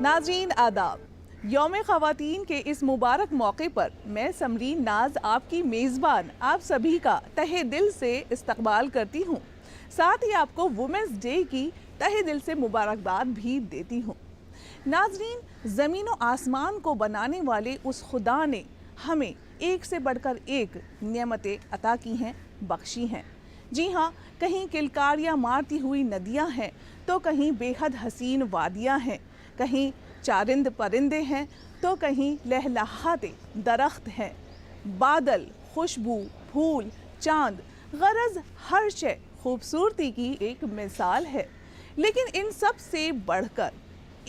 नाज़रीन आदाब, यौम ख़वातीन के इस मुबारक मौके पर मैं समरीन नाज आपकी मेज़बान आप सभी का तहे दिल से इस्तकबाल करती हूँ। साथ ही आपको वुमेंस डे की तहे दिल से मुबारकबाद भी देती हूँ। नाज़रीन, ज़मीन व आसमान को बनाने वाले उस खुदा ने हमें एक से बढ़कर एक नेमतें अता की हैं, बख्शी हैं। जी हाँ, कहीं किलकारियाँ मारती हुई नदियाँ हैं तो कहीं बेहद हसीन वादियाँ हैं, कहीं चारिंद परिंदे हैं तो कहीं लहलहाते दरख्त हैं। बादल, खुशबू, फूल, चांद, गरज हर शय खूबसूरती की एक मिसाल है। लेकिन इन सब से बढ़कर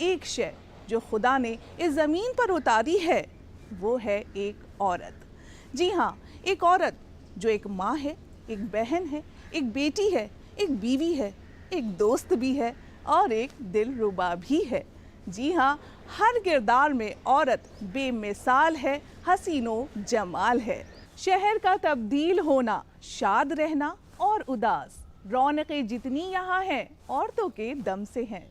एक शय जो खुदा ने इस ज़मीन पर उतारी है वो है एक औरत। जी हाँ, एक औरत जो एक माँ है, एक बहन है, एक बेटी है, एक बीवी है, एक दोस्त भी है और एक दिलरुबा भी है। जी हाँ, हर किरदार में औरत बेमिसाल है, हसीनो जमाल है। शहर का तब्दील होना, शाद रहना और उदास, रौनकें जितनी यहाँ हैं औरतों के दम से हैं।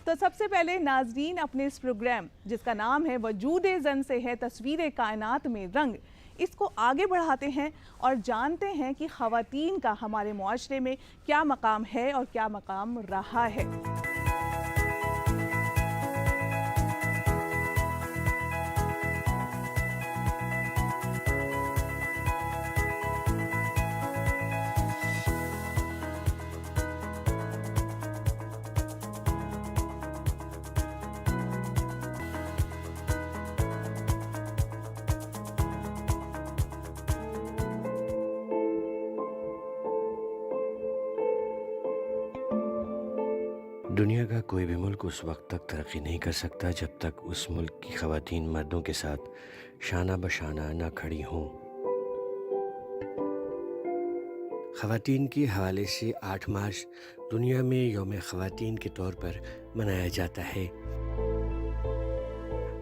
तो सबसे पहले नाजरीन, अपने इस प्रोग्राम जिसका नाम है वजूदे ज़न से है तस्वीर कायनात में रंग, इसको आगे बढ़ाते हैं और जानते हैं कि ख़वातीन का हमारे मुआशरे में क्या मकाम है और क्या मकाम रहा है। दुनिया का कोई भी मुल्क उस वक्त तक तरक्की नहीं कर सकता जब तक उस मुल्क की ख़वातीन मर्दों के साथ शाना बशाना ना खड़ी हों। ख़वातीन के हवाले से 8 मार्च दुनिया में यौम ख़वातीन के तौर पर मनाया जाता है।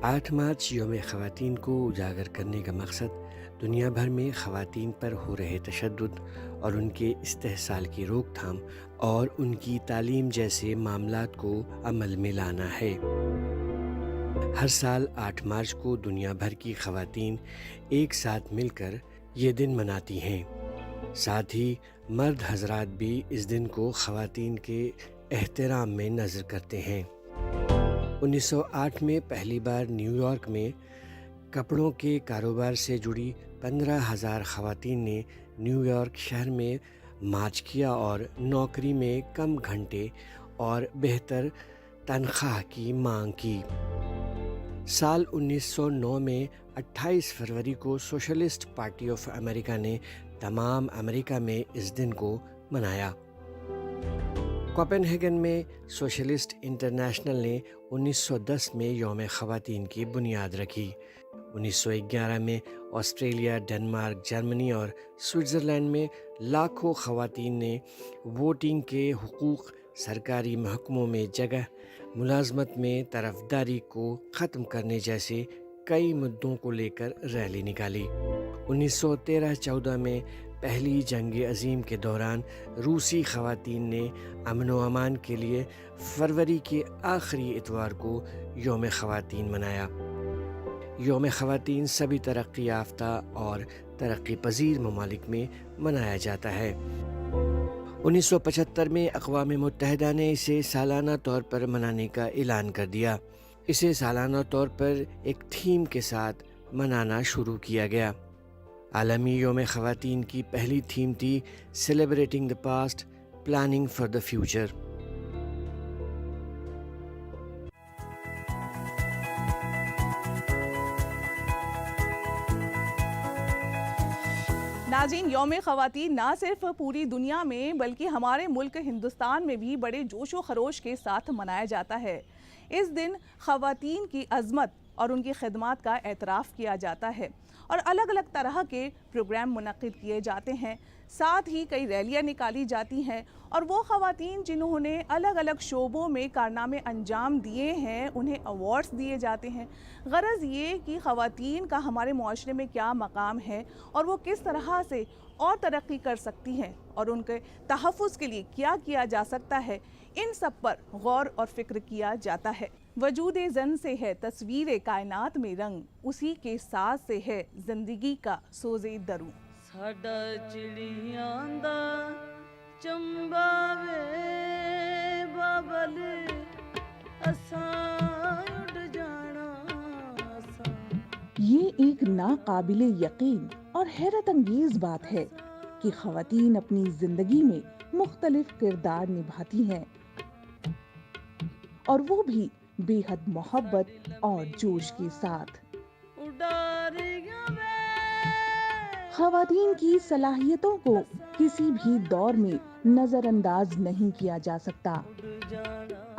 8 मार्च यौम ख़वातीन को उजागर करने का मकसद दुनिया भर में ख़वातीन पर हो रहे तशद्दुद और उनके इस्तेहसाल की रोकथाम और उनकी तालीम जैसे मामलात को अमल में लाना है। हर साल 8 मार्च को दुनिया भर की ख़वातीन एक साथ मिलकर ये दिन मनाती हैं। साथ ही मर्द हजरात भी इस दिन को ख़वातीन के एहतराम में नज़र करते हैं। 1908 में पहली बार न्यूयॉर्क में कपड़ों के कारोबार से जुड़ी 15,000 ख़वातीन ने न्यूयॉर्क शहर में मार्च किया और नौकरी में कम घंटे और बेहतर तनख्वाह की मांग की। साल 1909 में 28 फरवरी को सोशलिस्ट पार्टी ऑफ अमेरिका ने तमाम अमेरिका में इस दिन को मनाया। कोपेनहेगन में सोशलिस्ट इंटरनेशनल ने 1910 में यौम ख़वातीन की बुनियाद रखी। 1911 में ऑस्ट्रेलिया, डेनमार्क, जर्मनी और स्विट्ज़रलैंड में लाखों ख़वातीन ने वोटिंग के हुकूक, सरकारी महकमों में जगह, मुलाजमत में तरफदारी को ख़त्म करने जैसे कई मुद्दों को लेकर रैली निकाली। 1913-14 में पहली जंग अज़ीम के दौरान रूसी ख़वातीन ने अमन व अमान के लिए फरवरी के आखिरी इतवार को यौम ख़वातीन मनाया। यौम ख़वातीन सभी तरक्की याफ्ता और तरक्की पजीर ममालिक में मनाया जाता है। 1975 में अक़वाम मुत्तहिदा ने इसे सालाना तौर पर मनाने का ऐलान कर दिया। इसे सालाना तौर पर एक थीम के साथ मनाना शुरू किया गया। आलमी यौम ख़वातीन की पहली थीम थी celebrating the past, planning for the future. नाज़रीन, यौम ख़वातीन ना सिर्फ पूरी दुनिया में बल्कि हमारे मुल्क हिंदुस्तान में भी बड़े जोशो खरोश के साथ मनाया जाता है। इस दिन ख़वातीन की अज़मत और उनकी खिदमत का एतराफ़ किया जाता है और अलग अलग तरह के प्रोग्राम मुनक़्क़िद किए जाते हैं। साथ ही कई रैलियाँ निकाली जाती हैं और वो ख़वातीन जिन्होंने अलग अलग शोबों में कारनामे अंजाम दिए हैं उन्हें अवार्ड्स दिए जाते हैं। गरज़ ये कि ख़वातीन का हमारे मुआशरे में क्या मकाम है और वो किस तरह से और तरक्की कर सकती हैं और उनके तहफ़्फ़ुज़ के लिए क्या किया जा सकता है, इन सब पर गौर और फिक्र किया जाता है। वजूद जन से है तस्वीर कायनात में रंग, उसी के साथ से है जिंदगी का सोजे दरूं। साडा चिड़ियां दा चंबा वे बाबल, असां उड़ जाना असां। ये एक नाकाबिले यकीन और हैरत अंगेज बात है कि ख़वातीन अपनी जिंदगी में मुख्तलिफ किरदार निभाती हैं, और वो भी बेहद मोहब्बत और जोश के साथ। ख़वातीन की सलाहियतों को किसी भी दौर में नजरअंदाज नहीं किया जा सकता।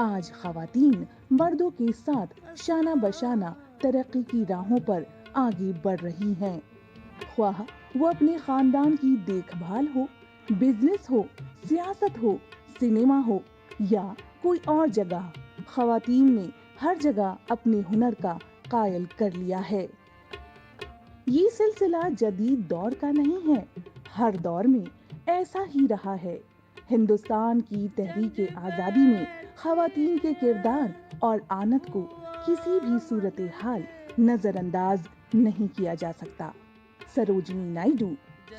आज ख़वातीन मर्दों के साथ शाना बशाना तरक्की की राहों पर आगे बढ़ रही हैं। ख्वाह वो अपने खानदान की देखभाल हो, बिजनेस हो, सियासत हो, सिनेमा हो या कोई और जगह, ख़वातीन ने हर जगह अपने हुनर का कायल कर लिया है। ये सिलसिला जदीद दौर का नहीं है, हर दौर में ऐसा ही रहा है। हिंदुस्तान की तहरीक आज़ादी में ख़वातीन के किरदार और आनत को किसी भी सूरत हाल नजरअंदाज नहीं किया जा सकता। सरोजिनी नायडू,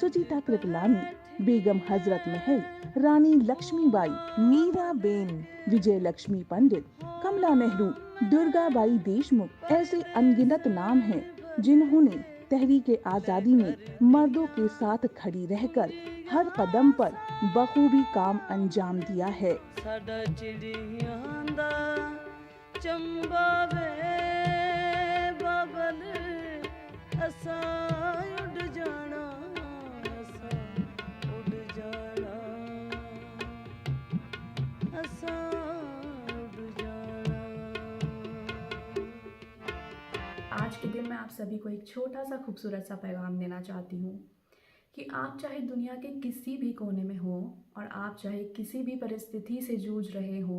सुजीता कृपलानी, बेगम हजरत महल, रानी लक्ष्मीबाई, मीराबेन, विजय लक्ष्मी पंडित, कमला नेहरू, दुर्गाबाई देशमुख ऐसे अनगिनत नाम हैं जिन्होंने तहरीक आज़ादी में मर्दों के साथ खड़ी रहकर हर कदम पर बखूबी काम अंजाम दिया है। साडा चिड़ियां दा चंबा वे बाबल, असां उड़ जाना असां उड़ जाना असां उड़ जाना। आज के दिन मैं आप सभी को एक छोटा सा खूबसूरत सा पैगाम देना चाहती हूँ कि आप चाहे दुनिया के किसी भी कोने में हो और आप चाहे किसी भी परिस्थिति से जूझ रहे हो,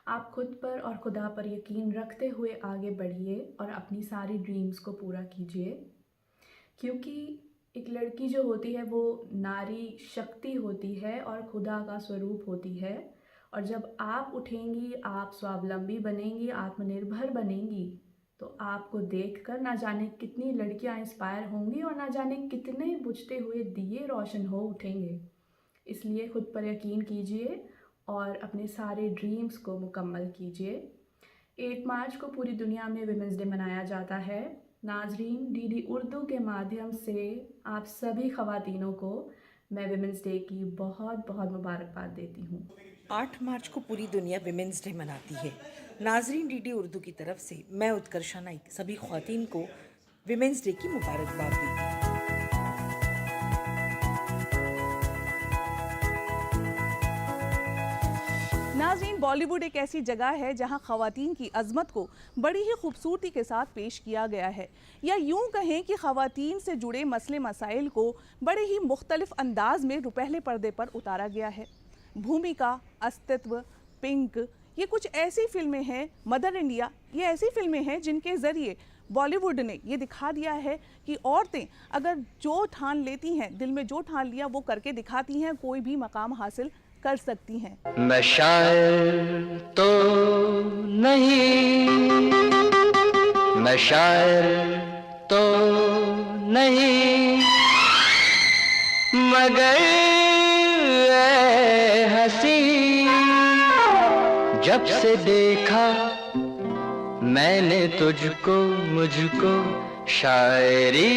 आप खुद पर और खुदा पर यकीन रखते हुए आगे बढ़िए और अपनी सारी ड्रीम्स को पूरा कीजिए। क्योंकि एक लड़की जो होती है वो नारी शक्ति होती है और खुदा का स्वरूप होती है, और जब आप उठेंगी, आप स्वावलंबी बनेंगी, आत्मनिर्भर बनेंगी, तो आपको देखकर ना जाने कितनी लड़कियां इंस्पायर होंगी और ना जाने कितने बुझते हुए दिए रोशन हो उठेंगे। इसलिए खुद पर यकीन कीजिए और अपने सारे ड्रीम्स को मुकम्मल कीजिए। 8 मार्च को पूरी दुनिया में विमेंस डे मनाया जाता है। नाजरीन, डीडी उर्दू के माध्यम से आप सभी ख़वातीनों को मैं विमेंस डे की बहुत बहुत मुबारकबाद देती हूँ। 8 मार्च को पूरी दुनिया विमेंस डे मनाती है। नाजरीन, डीडी उर्दू की तरफ से मैं उत्कर्षा नाइक सभी ख़वातीन को विमेंस डे की मुबारकबाद देती हूँ। नाज़रीन, बॉलीवुड एक ऐसी जगह है जहां ख़वातीन की अज़मत को बड़ी ही खूबसूरती के साथ पेश किया गया है, या यूं कहें कि ख़वातीन से जुड़े मसले मसाइल को बड़े ही मुख्तलिफ अंदाज में रुपहले पर्दे पर उतारा गया है। भूमिका, अस्तित्व, पिंक, ये कुछ ऐसी फिल्में हैं, मदर इंडिया, ये ऐसी फिल्में हैं जिनके ज़रिए बॉलीवुड ने ये दिखा दिया है कि औरतें अगर जो ठान लेती हैं, दिल में जो ठान लिया वो करके दिखाती हैं, कोई भी मकाम हासिल कर सकती हैं। मैं शायर तो नहीं, मैं शायर तो नहीं, मगर ऐ हंसी, जब से देखा मैंने तुझको, मुझको शायरी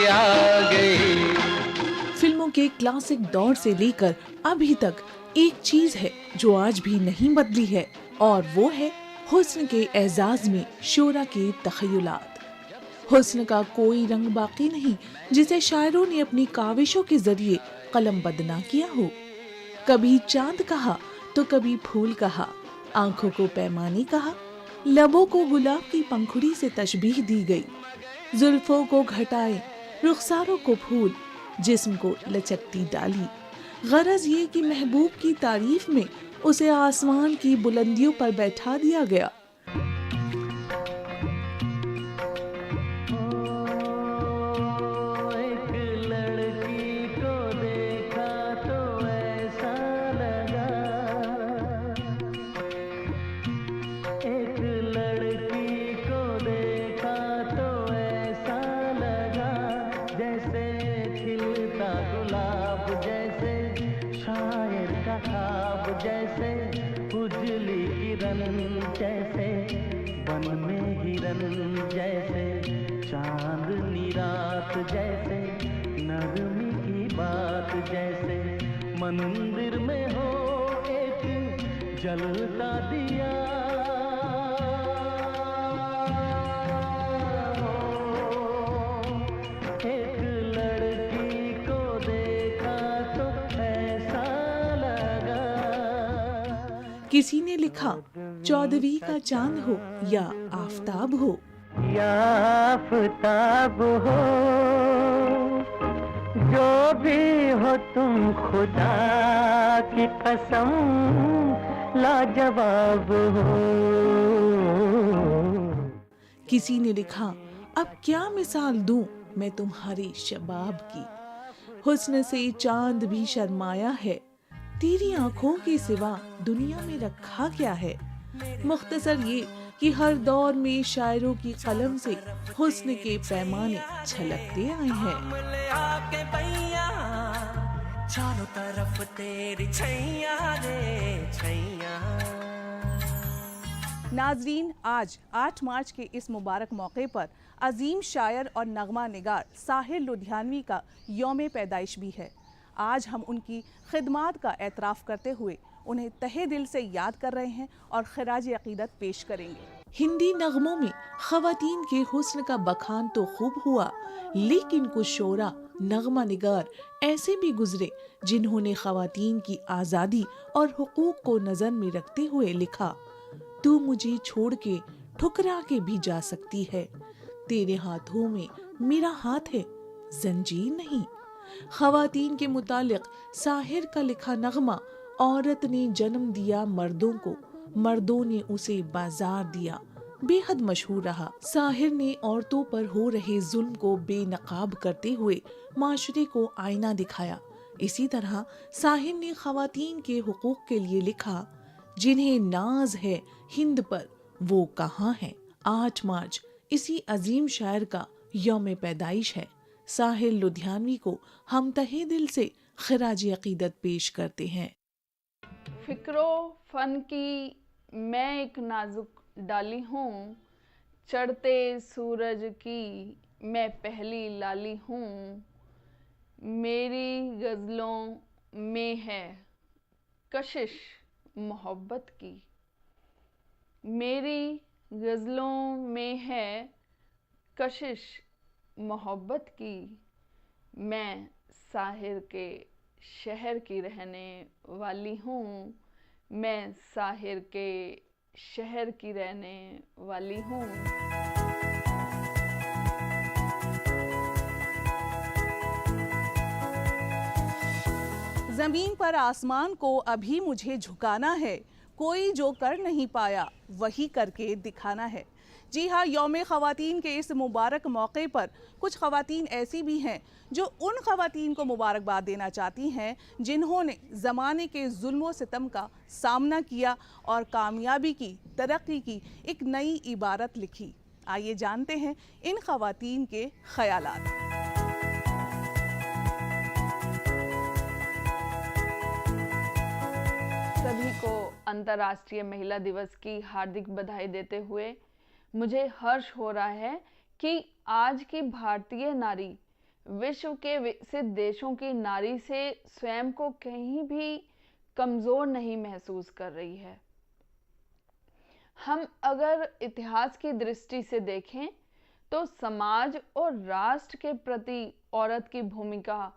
आ गई। फिल्मों के क्लासिक दौर से लेकर अभी तक एक चीज है जो आज भी नहीं बदली है, और वो है हुस्न के एजाज में शोरा के तखय्युलात। हुस्न का कोई रंग बाकी नहीं जिसे शायरों ने अपनी काविशों के जरिए कलमबंद ना किया हो। कभी चांद कहा तो कभी फूल कहा, आंखों को पैमानी कहा, लबों को गुलाब की पंखुड़ी से तशबीह दी गई, जुल्फों को घटाए, रुखसारों को फूल, जिस्म को लचकती डाली। गरज ये कि महबूब की तारीफ में उसे आसमान की बुलंदियों पर बैठा दिया गया। गुलाब जैसे, शायर का ख्वाब जैसे, उजली किरण जैसे, बन में हिरन जैसे, चांदनी रात जैसे, नरमी की बात जैसे, मंदिर में हो एक जलता दिया, एक लड़की को देखा तो ऐसा लगा। किसी ने लिखा 14वीं का चांद हो या आफताब हो, या आफताब हो, जो भी हो तुम खुदा की कसम लाजवाब हो। किसी ने लिखा अब क्या मिसाल दूं मैं तुम्हारे शबाब की, हुस्न से चांद भी शर्माया है, तेरी आंखों के सिवा दुनिया में रखा क्या है। मुख्तसर ये कि हर दौर में शायरों की कलम से हुस्न के पैमाने छलकते आए हैं। चारों तरफ तेरी छैया रे छैया। नाजरीन, आज 8 मार्च के इस मुबारक मौके पर अजीम शायर और नगमा निगार साहिर लुधियानवी का यौम पैदाइश भी है। आज हम उनकी खिदमात का एतराफ़ करते हुए उन्हें तहे दिल से याद कर रहे हैं और खिराज अकीदत पेश करेंगे। हिंदी नगमों में ख़वातीन के हुस्न का बखान तो खूब हुआ, लेकिन कुछ शोरा नगमा निगार ऐसे भी गुजरे जिन्होंने ख़वातीन की आज़ादी और हुकूक को नज़र में रखते हुए लिखा, तू मुझे छोड़ के ठुकरा के भी जा सकती है, तेरे हाथों में मेरा हाथ है जंजीर नहीं। ख़वातीन के मुतालिक साहिर का लिखा नगमा, औरत ने जन्म दिया मर्दों को, मर्दों ने उसे बाजार दिया, बेहद मशहूर रहा। साहिर ने औरतों पर हो रहे जुल्म को बेनकाब करते हुए माशरे को आईना दिखाया। इसी तरह साहिर ने ख़वातीन के हुकूक के लिए लिखा, जिन्हें नाज है हिंद पर वो कहाँ है। 8 मार्च इसी अजीम शायर का यौम पैदाइश है। साहिर लुधियानवी को हम तहे दिल से खिराज अकीदत पेश करते हैं। फिक्रो फन की मैं एक नाजुक डाली हूँ, चढ़ते सूरज की मैं पहली लाली हूँ, मेरी गज़लों में है कशिश मोहब्बत की, मेरी गज़लों में है कशिश मोहब्बत की, मैं साहिर के शहर की रहने वाली हूँ, मैं साहिर के शहर की रहने वाली हूँ। ज़मीन पर आसमान को अभी मुझे झुकाना है, कोई जो कर नहीं पाया वही करके दिखाना है। जी हाँ, यौम ख़वातीन के इस मुबारक मौके पर कुछ ख़वातीन ऐसी भी हैं जो उन ख़वातीन को मुबारकबाद देना चाहती हैं जिन्होंने ज़माने के जुल्म सितम का सामना किया और कामयाबी की, तरक्की की एक नई इबारत लिखी। आइए जानते हैं इन ख़वातीन के ख़यालात। सभी को अंतर्राष्ट्रीय महिला दिवस की हार्दिक बधाई देते हुए मुझे हर्ष हो रहा है कि आज की भारतीय नारी विश्व के विकसित देशों की नारी से स्वयं को कहीं भी कमज़ोर नहीं महसूस कर रही है। हम अगर इतिहास की दृष्टि से देखें तो समाज और राष्ट्र के प्रति औरत की भूमिका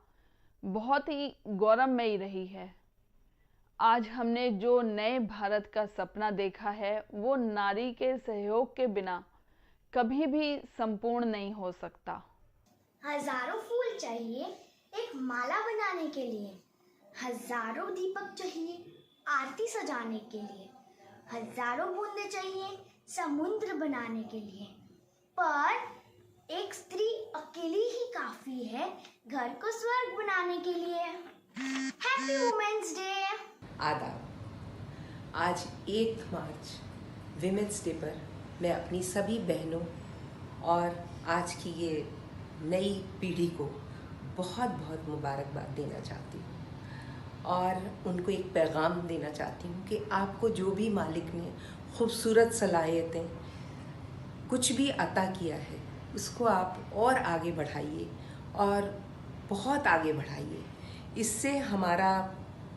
बहुत ही गौरवमयी रही है। आज हमने जो नए भारत का सपना देखा है वो नारी के सहयोग के बिना कभी भी संपूर्ण नहीं हो सकता। हजारों फूल चाहिए एक माला बनाने के लिए, हजारों दीपक चाहिए आरती सजाने के लिए, हजारों बूंदे चाहिए समुद्र बनाने के लिए, पर एक स्त्री अकेली ही काफी है घर को स्वर्ग बनाने के लिए। Happy women's day. आदाब। आज 1 मार्च विमेंस डे पर मैं अपनी सभी बहनों और आज की ये नई पीढ़ी को बहुत बहुत मुबारकबाद देना चाहती हूँ और उनको एक पैगाम देना चाहती हूँ कि आपको जो भी मालिक ने खूबसूरत सलाहियतें कुछ भी अता किया है उसको आप और आगे बढ़ाइए और बहुत आगे बढ़ाइए। इससे हमारा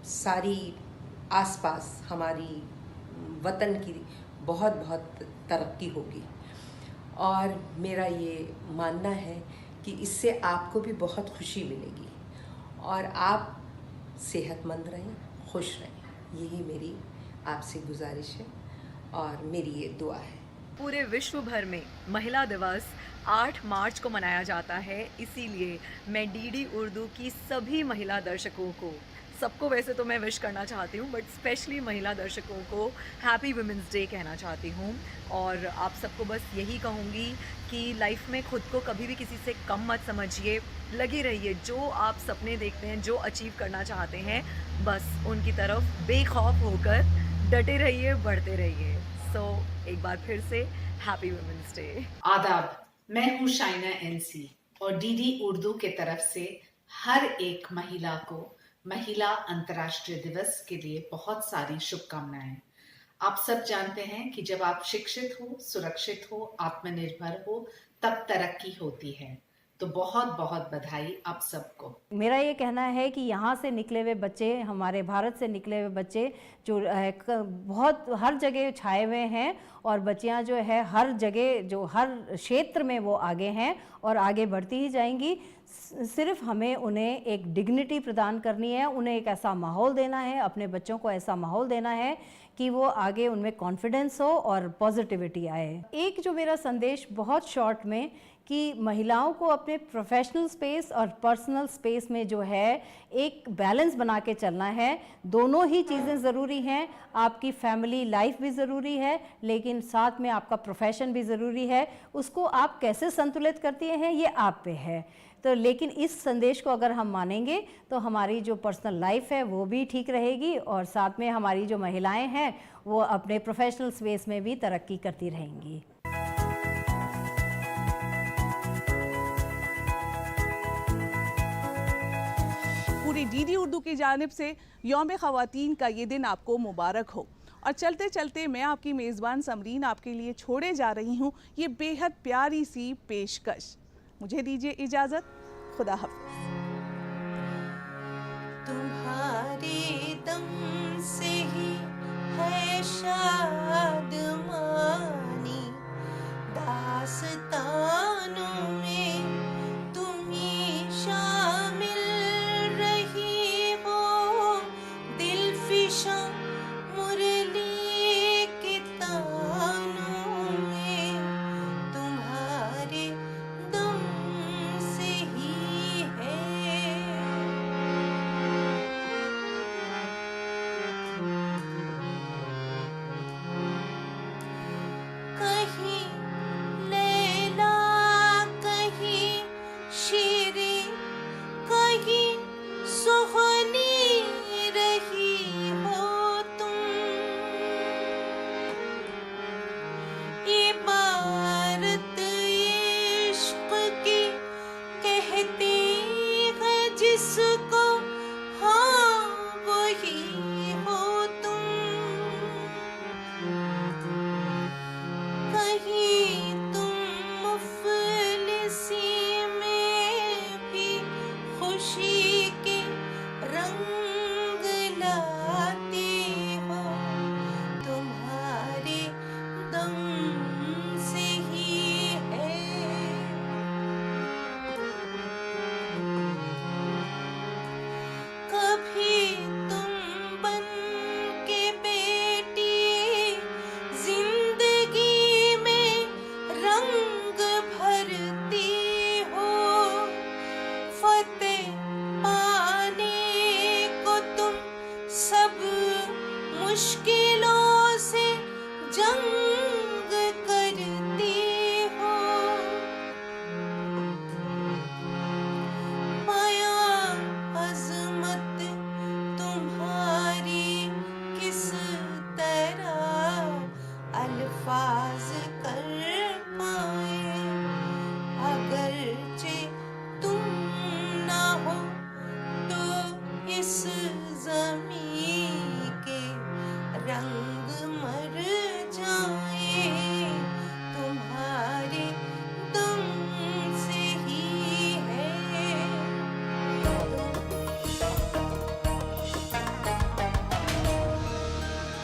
सारी आसपास हमारी वतन की बहुत बहुत तरक्की होगी और मेरा ये मानना है कि इससे आपको भी बहुत खुशी मिलेगी और आप सेहतमंद रहें, खुश रहें। यही मेरी आपसे गुजारिश है और मेरी ये दुआ है। पूरे विश्व भर में महिला दिवस 8 मार्च को मनाया जाता है, इसीलिए मैं डीडी उर्दू की सभी महिला दर्शकों को, सबको वैसे तो मैं विश करना चाहती हूँ, बट स्पेशली महिला दर्शकों को हैप्पी वुमेंस डे कहना चाहती हूँ। और आप सबको बस यही कहूँगी कि लाइफ में खुद को कभी भी किसी से कम मत समझिए, लगे रहिए, जो आप सपने देखते हैं, जो अचीव करना चाहते हैं, बस उनकी तरफ बेखौफ होकर डटे रहिए, बढ़ते रहिए। एक बार फिर से हैप्पी वुमेंस डे। आदाब, मैं हूँ शाइना एनसी और डीडी उर्दू के तरफ से हर एक महिला को महिला अंतर्राष्ट्रीय दिवस के लिए बहुत सारी शुभकामनाएं। आप सब जानते हैं कि जब आप शिक्षित हो, सुरक्षित हो, आत्मनिर्भर हो, तब तरक्की होती है। तो बहुत बहुत बधाई आप सबको। मेरा ये कहना है कि यहाँ से निकले हुए बच्चे, हमारे भारत से निकले हुए बच्चे जो बहुत हर जगह छाए हुए हैं और बच्चियाँ जो है हर जगह, जो हर क्षेत्र में वो आगे हैं और आगे बढ़ती ही जाएंगी। सिर्फ हमें उन्हें एक डिग्निटी प्रदान करनी है, उन्हें एक ऐसा माहौल देना है, अपने बच्चों को ऐसा माहौल देना है कि वो आगे उनमें कॉन्फिडेंस हो और पॉजिटिविटी आए। एक जो मेरा संदेश बहुत शॉर्ट में कि महिलाओं को अपने प्रोफेशनल स्पेस और पर्सनल स्पेस में जो है एक बैलेंस बना के चलना है। दोनों ही चीज़ें ज़रूरी हैं, आपकी फैमिली लाइफ भी ज़रूरी है लेकिन साथ में आपका प्रोफेशन भी ज़रूरी है। उसको आप कैसे संतुलित करती हैं ये आप पे है। तो लेकिन इस संदेश को अगर हम मानेंगे तो हमारी जो पर्सनल लाइफ है वो भी ठीक रहेगी और साथ में हमारी जो महिलाएं हैं वो अपने प्रोफेशनल स्पेस में भी तरक्की करती रहेंगी। पूरी डीडी उर्दू की जानिब से यौम ख़वातीन का ये दिन आपको मुबारक हो। और चलते चलते मैं आपकी मेज़बान समरीन आपके लिए छोड़े जा रही हूँ ये बेहद प्यारी सी पेशकश। मुझे दीजिए इजाज़त, खुदा हाफ़िज़। तुम्हारे दम से ही है शादमानी, दास्तानों में तुम ही शामिल रही हो, दिलफिशा मुरली के तानों में तुम्हारे दम से ही है। कहीं लैला, कहीं शीरी, कहीं सुहानी रही हो तुम। इबारत इश्क की कहती है जिसको, हाँ वही हो तुम। कहीं तुम मुफलिसी में भी खुशी के रंग ला